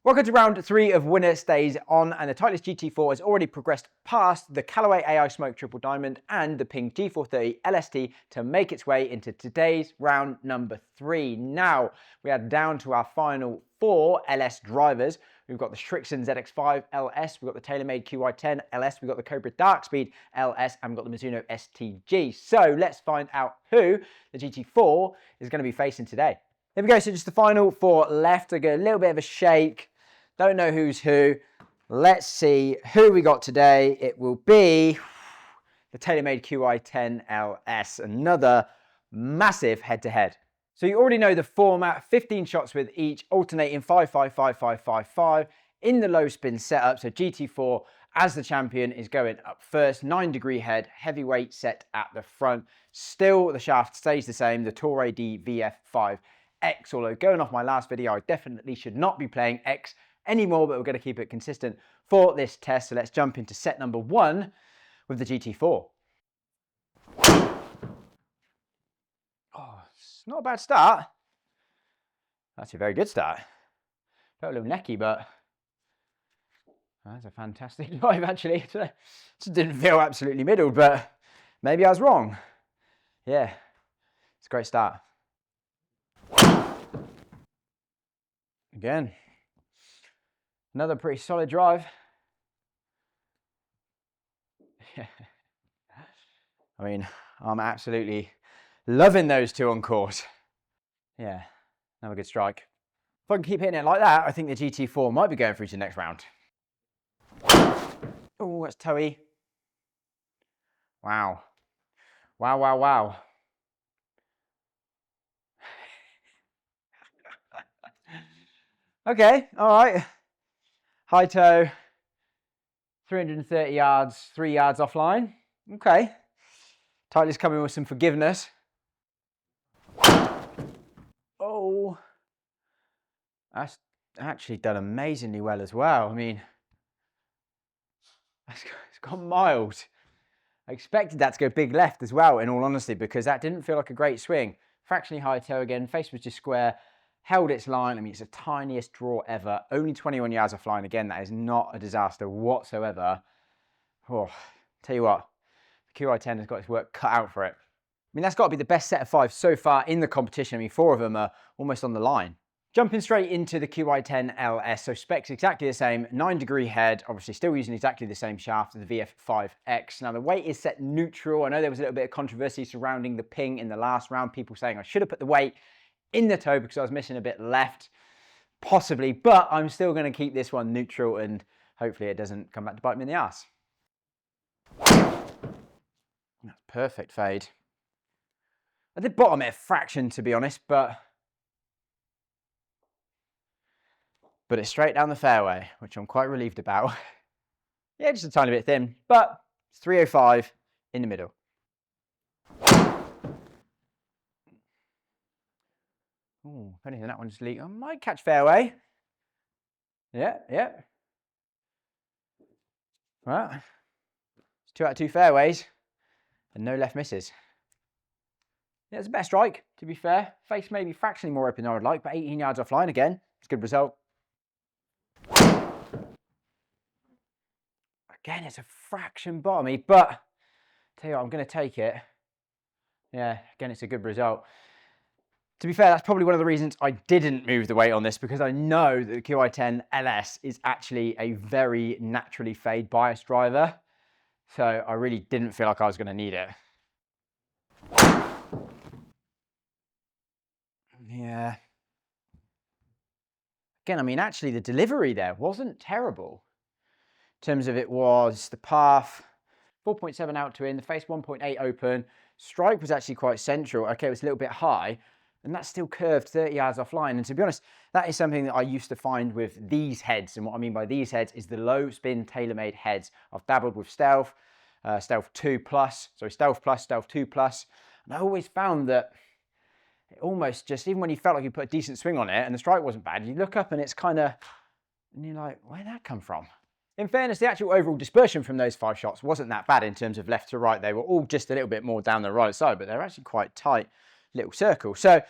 Welcome to round 3 of Winner Stays On, and the Titleist GT4 has already progressed past the Callaway AI Smoke Triple Diamond and the Ping G430 LST to make its way into today's round number 3. Now, we are down to our final 4 LS drivers. We've got the Srixon ZX5 LS, we've got the Taylormade Qi10 LS, we've got the Cobra DarkSpeed LS, and we've got the Mizuno ST-G. So let's find out who the GT4 is going to be facing today. Here we go, so just the final 4 left. I get a little bit of a shake. Don't know who's who. Let's see who we got today. It will be the Taylormade Qi10 LS, another massive head-to-head. So you already know the format, 15 shots with each, alternating 5, 5, 5, 5, 5, 5 in the low spin setup. So GT4, as the champion, is going up first, 9-degree head, heavyweight set at the front. Still, the shaft stays the same, the Toray D VF5X, although going off my last video, I definitely should not be playing X anymore, but we're going to keep it consistent for this test. So let's jump into set number 1 with the GT4. Oh, it's not a bad start. That's a very good start. Felt a little necky, but that's a fantastic drive actually. It just didn't feel absolutely middled, but maybe I was wrong. Yeah, it's a great start. Again, another pretty solid drive. I mean, I'm absolutely loving those two on course. Yeah, another good strike. If I can keep hitting it like that, I think the GT4 might be going through to the next round. Oh, that's toey. Wow. Wow, wow, wow. Okay, all right. High toe, 330 yards, 3 yards offline. Okay. Titleist coming with some forgiveness. Oh, that's actually done amazingly well as well. I mean, it's gone miles. I expected that to go big left as well, in all honesty, because that didn't feel like a great swing. Fractionally high toe again, face was just square. Held its line. I mean, it's the tiniest draw ever. Only 21 yards offline. Again, that is not a disaster whatsoever. Oh, tell you what, the Qi10 has got its work cut out for it. I mean, that's got to be the best set of 5 so far in the competition. I mean, 4 of them are almost on the line. Jumping straight into the Qi10 LS. So specs exactly the same. 9-degree head. Obviously still using exactly the same shaft as the VF5X. Now, the weight is set neutral. I know there was a little bit of controversy surrounding the Ping in the last round. People saying I should have put the weight in the toe because I was missing a bit left, possibly, but I'm still going to keep this one neutral and hopefully it doesn't come back to bite me in the ass. That's perfect fade. I did bottom it a fraction, to be honest, but it's straight down the fairway, which I'm quite relieved about. Yeah, just a tiny bit thin, but it's 305 in the middle. Oh, if anything, that one just leaked. I might catch fairway. Yeah, yeah. Well, it's 2 out of 2 fairways and no left misses. Yeah, it's a better strike, to be fair. Face maybe fractionally more open than I would like, but 18 yards offline again. It's a good result. Again, it's a fraction bottomy, but tell you what, I'm going to take it. Yeah, again, it's a good result. To be fair, that's probably one of the reasons I didn't move the weight on this, because I know that the Qi10 LS is actually a very naturally fade bias driver. So I really didn't feel like I was going to need it. Yeah. Again, I mean, actually the delivery there wasn't terrible. In terms of it was the path, 4.7 out to in, the face 1.8 open. Strike was actually quite central. Okay, it was a little bit high. And that's still curved 30 yards offline. And to be honest, that is something that I used to find with these heads. And what I mean by these heads is the low spin Taylormade heads. I've dabbled with Stealth, Stealth 2 Plus, sorry, Stealth Plus, Stealth 2 Plus. And I always found that it almost just, even when you felt like you put a decent swing on it and the strike wasn't bad, you look up and it's kind of, and you're like, where'd that come from? In fairness, the actual overall dispersion from those 5 shots wasn't that bad in terms of left to right. They were all just a little bit more down the right side, but they're actually quite tight little circle. So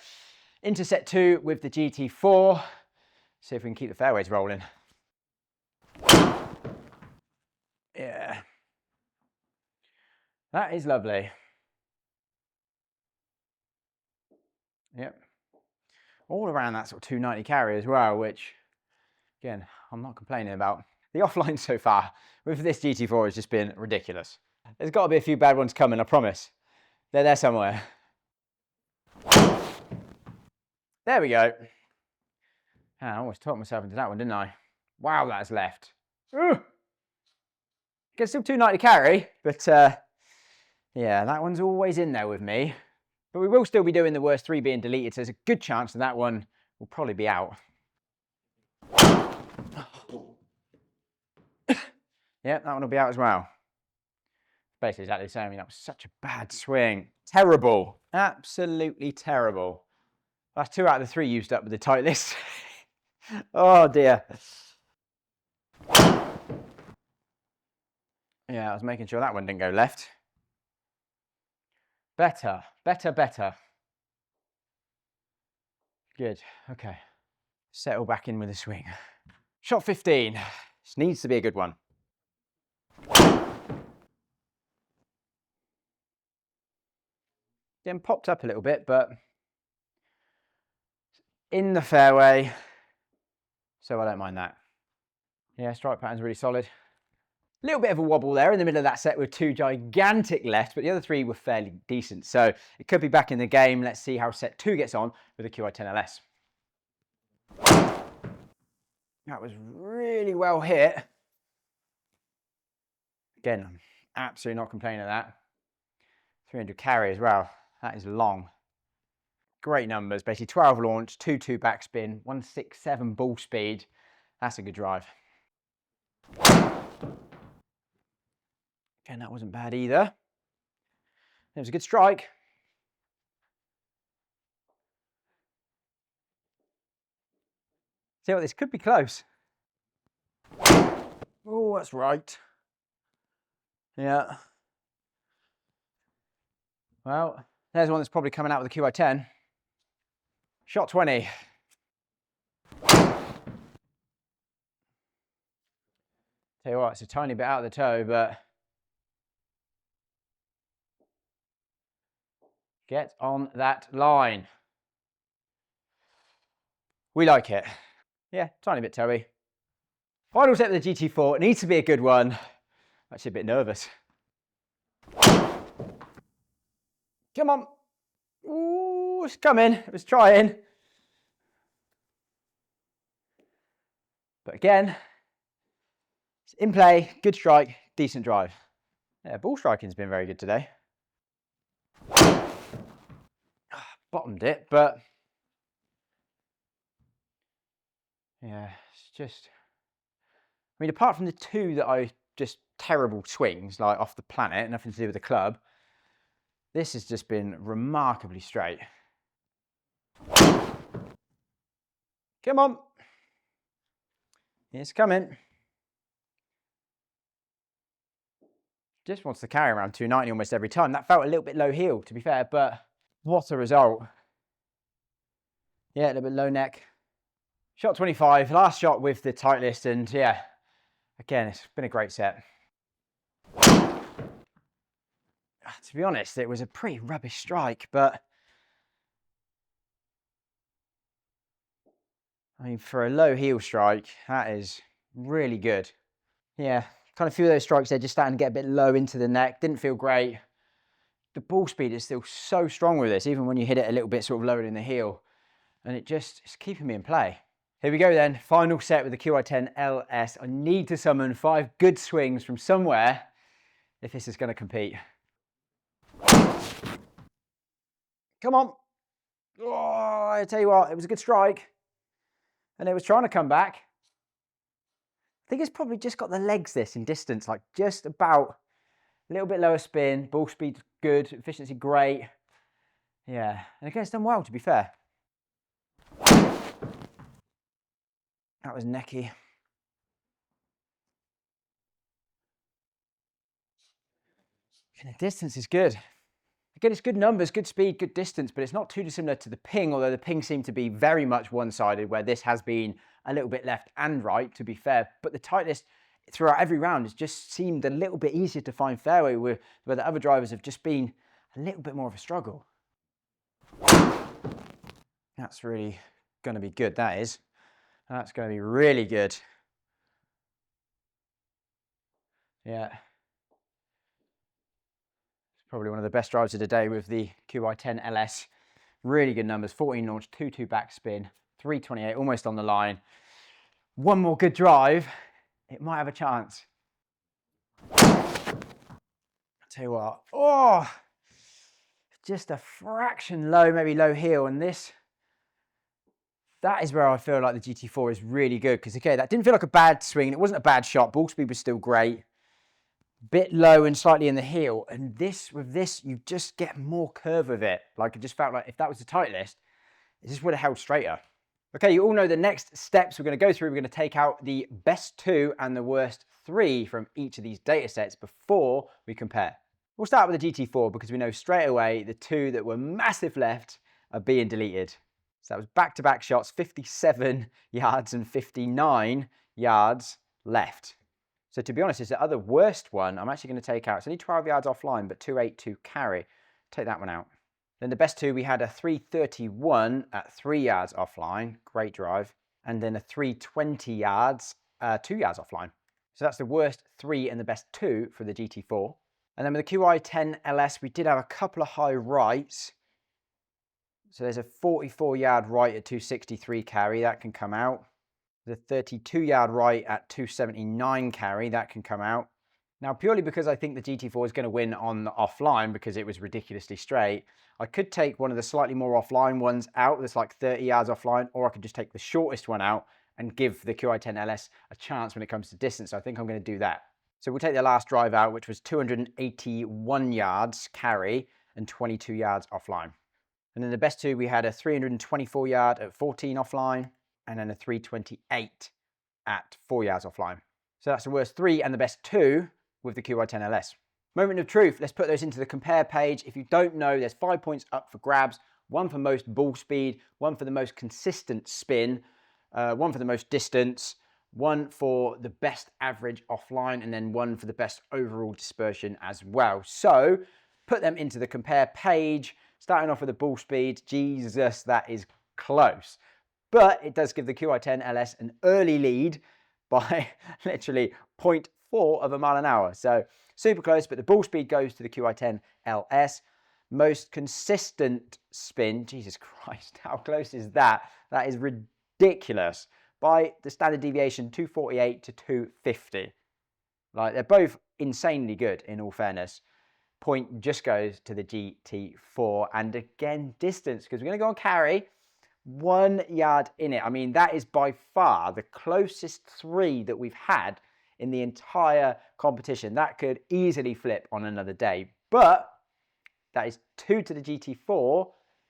into set 2 with the GT4. See if we can keep the fairways rolling. Yeah. That is lovely. Yep. All around that sort of 290 carry as well, which, again, I'm not complaining about. The offline so far with this GT4 has just been ridiculous. There's got to be a few bad ones coming, I promise. They're there somewhere. There we go. I almost talked myself into that one, didn't I? Wow, that's left. Again, still 290 carry, but yeah, that one's always in there with me. But we will still be doing the worst 3 being deleted, so there's a good chance that one will probably be out. Yep, that one will be out as well. Basically exactly the same. I mean, that was such a bad swing. Terrible. Absolutely terrible. That's 2 out of the 3 used up with the tight list. Oh dear. Yeah, I was making sure that one didn't go left. Better, better, better. Good, okay. Settle back in with the swing. Shot 15. This needs to be a good one. Getting popped up a little bit, but in the fairway, so I don't mind that. Yeah, strike pattern's really solid. A little bit of a wobble there in the middle of that set with 2 gigantic left, but the other 3 were fairly decent. So it could be back in the game. Let's see how set 2 gets on with the Qi10 LS. That was really well hit. Again, I'm absolutely not complaining at that. 300 carry as well. That is long. Great numbers. Basically 12 launch, 2-2 backspin, 167 ball speed. That's a good drive. Again, that wasn't bad either. It was a good strike. See what, this could be close. Oh, that's right. Yeah. Well, there's one that's probably coming out with the Qi10. Shot 20. Tell you what, it's a tiny bit out of the toe, but get on that line. We like it. Yeah, tiny bit toey. Final set of the GT4. It needs to be a good one. Actually a bit nervous. Come on. Ooh, it's coming. It was trying. But again, it's in play, good strike, decent drive. Yeah, ball striking's been very good today. Bottomed it, but yeah, it's just, I mean, apart from the 2 that I just terrible swings, like off the planet, nothing to do with the club, this has just been remarkably straight. Come on. It's coming. Just wants to carry around 290 almost every time. That felt a little bit low heel, to be fair, but what a result. Yeah, a little bit low neck. Shot 25, last shot with the tight list, and yeah, again, it's been a great set. To be honest, it was a pretty rubbish strike, but I mean, for a low heel strike, that is really good. Yeah, kind of few of those strikes there just starting to get a bit low into the neck. Didn't feel great. The ball speed is still so strong with this, even when you hit it a little bit sort of lower in the heel. And it's keeping me in play. Here we go then, final set with the Qi10 LS. I need to summon 5 good swings from somewhere if this is going to compete. Come on. Oh, I tell you what, it was a good strike. And it was trying to come back. I think it's probably just got the legs this in distance, like just about a little bit lower spin, ball speed good, efficiency great. Yeah, and again, it's done well, to be fair. That was necky. And the distance is good. Again, it's good numbers, good speed, good distance, but it's not too dissimilar to the Ping, although the Ping seemed to be very much one-sided, where this has been a little bit left and right, to be fair, but the tightest throughout every round has just seemed a little bit easier to find fairway, where the other drivers have just been a little bit more of a struggle. That's really going to be good, that is. That's going to be really good. Yeah. It's probably one of the best drives of the day with the Qi10 LS. Really good numbers, 14 launch, 2-2 backspin, 328, almost on the line. One more good drive, it might have a chance. I'll tell you what, oh, just a fraction low, maybe low heel, and this, that is where I feel like the GT4 is really good, because okay, that didn't feel like a bad swing, it wasn't a bad shot, ball speed was still great, bit low and slightly in the heel, and this, with this, you just get more curve with it. Like, it just felt like if that was the tight list, it just would have held straighter. Okay, you all know the next steps we're going to go through. We're going to take out the best 2 and the worst 3 from each of these data sets before we compare. We'll start with the GT4 because we know straight away the 2 that were massive left are being deleted. So that was back-to-back shots, 57 yards and 59 yards left. So to be honest, it's the other worst one I'm actually going to take out. It's only 12 yards offline, but 282 carry. Take that one out. Then the best 2, we had a 331 at 3 yards offline, great drive, and then a 320 yards, 2 yards offline. So that's the worst 3 and the best 2 for the GT4. And then with the Qi10 LS, we did have a couple of high rights. So there's a 44-yard right at 263 carry, that can come out. The 32-yard right at 279 carry, that can come out. Now, purely because I think the GT4 is going to win on the offline because it was ridiculously straight, I could take one of the slightly more offline ones out that's like 30 yards offline, or I could just take the shortest one out and give the Qi10 LS a chance when it comes to distance. So I think I'm going to do that. So we'll take the last drive out, which was 281 yards carry and 22 yards offline. And then the best 2, we had a 324 yard at 14 offline, and then a 328 at 4 yards offline. So that's the worst 3 and the best 2 with the Qi10 LS. Moment of truth, let's put those into the compare page. If you don't know, there's 5 points up for grabs, 1 for most ball speed, 1 for the most consistent spin, 1 for the most distance, 1 for the best average offline, and then 1 for the best overall dispersion as well. So put them into the compare page, starting off with the ball speed. Jesus, that is close. But it does give the Qi10 LS an early lead by literally 0.4 of a mile an hour. So super close, but the ball speed goes to the Qi10 LS. Most consistent spin, Jesus Christ, how close is that? That is ridiculous. By the standard deviation, 248 to 250. Like, they're both insanely good, in all fairness. Point just goes to the GT4. And again, distance, because we're going to go on carry. 1 yard in it. I mean, that is by far the closest 3 that we've had in the entire competition. That could easily flip on another day, but that is 2 to the GT4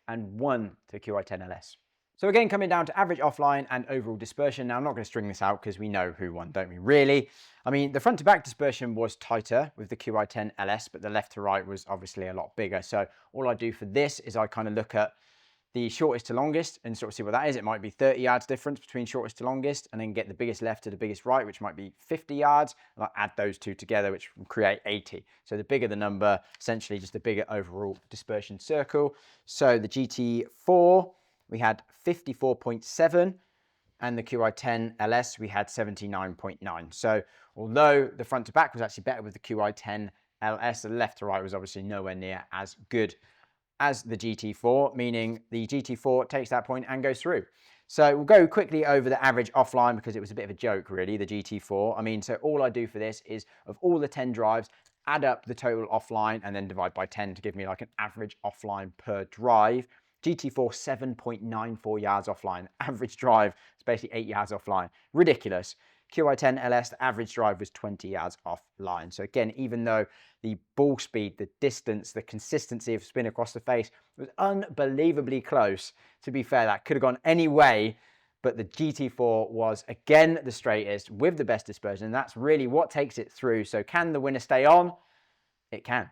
and 1 to the Qi10 LS. So again, coming down to average offline and overall dispersion. Now, I'm not going to string this out because we know who won, don't we, really? I mean, the front to back dispersion was tighter with the Qi10 LS, but the left to right was obviously a lot bigger. So all I do for this is I kind of look at the shortest to longest and sort of see what that is. It might be 30 yards difference between shortest to longest, and then get the biggest left to the biggest right, which might be 50 yards. And I add those 2 together, which will create 80. So the bigger the number, essentially just a bigger overall dispersion circle. So the GT4, we had 54.7, and the Qi10 LS, we had 79.9. So although the front to back was actually better with the Qi10 LS, the left to right was obviously nowhere near as good as the GT4, meaning the GT4 takes that point and goes through. So we'll go quickly over the average offline because it was a bit of a joke, really, the GT4. I mean, so all I do for this is, of all the 10 drives, add up the total offline and then divide by 10 to give me like an average offline per drive. GT4, 7.94 yards offline. Average drive is basically 8 yards offline. Ridiculous. Qi10 LS, the average drive was 20 yards offline. So again, even though the ball speed, the distance, the consistency of spin across the face was unbelievably close, to be fair, that could have gone any way, but the GT4 was again the straightest with the best dispersion, and that's really what takes it through. So can the winner stay on? It can.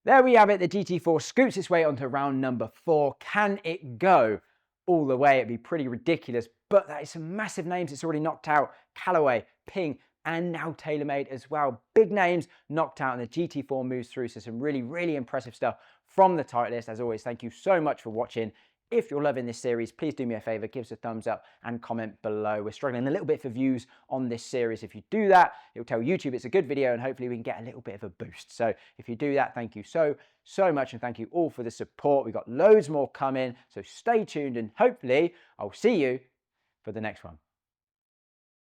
There we have it. The GT4 scoots its way onto round number 4. Can it go all the way. It'd be pretty ridiculous, but that is some massive names it's already knocked out. Callaway, Ping, and now Taylormade as well. Big names knocked out, and the GT4 moves through. So some really, really impressive stuff from the Titleist. As always, thank you so much for watching. If you're loving this series, please do me a favor, give us a thumbs up and comment below. We're struggling a little bit for views on this series. If you do that, it'll tell YouTube it's a good video, and hopefully we can get a little bit of a boost. So if you do that, thank you so much, and thank you all for the support. We've got loads more coming, so stay tuned, and hopefully I'll see you for the next one.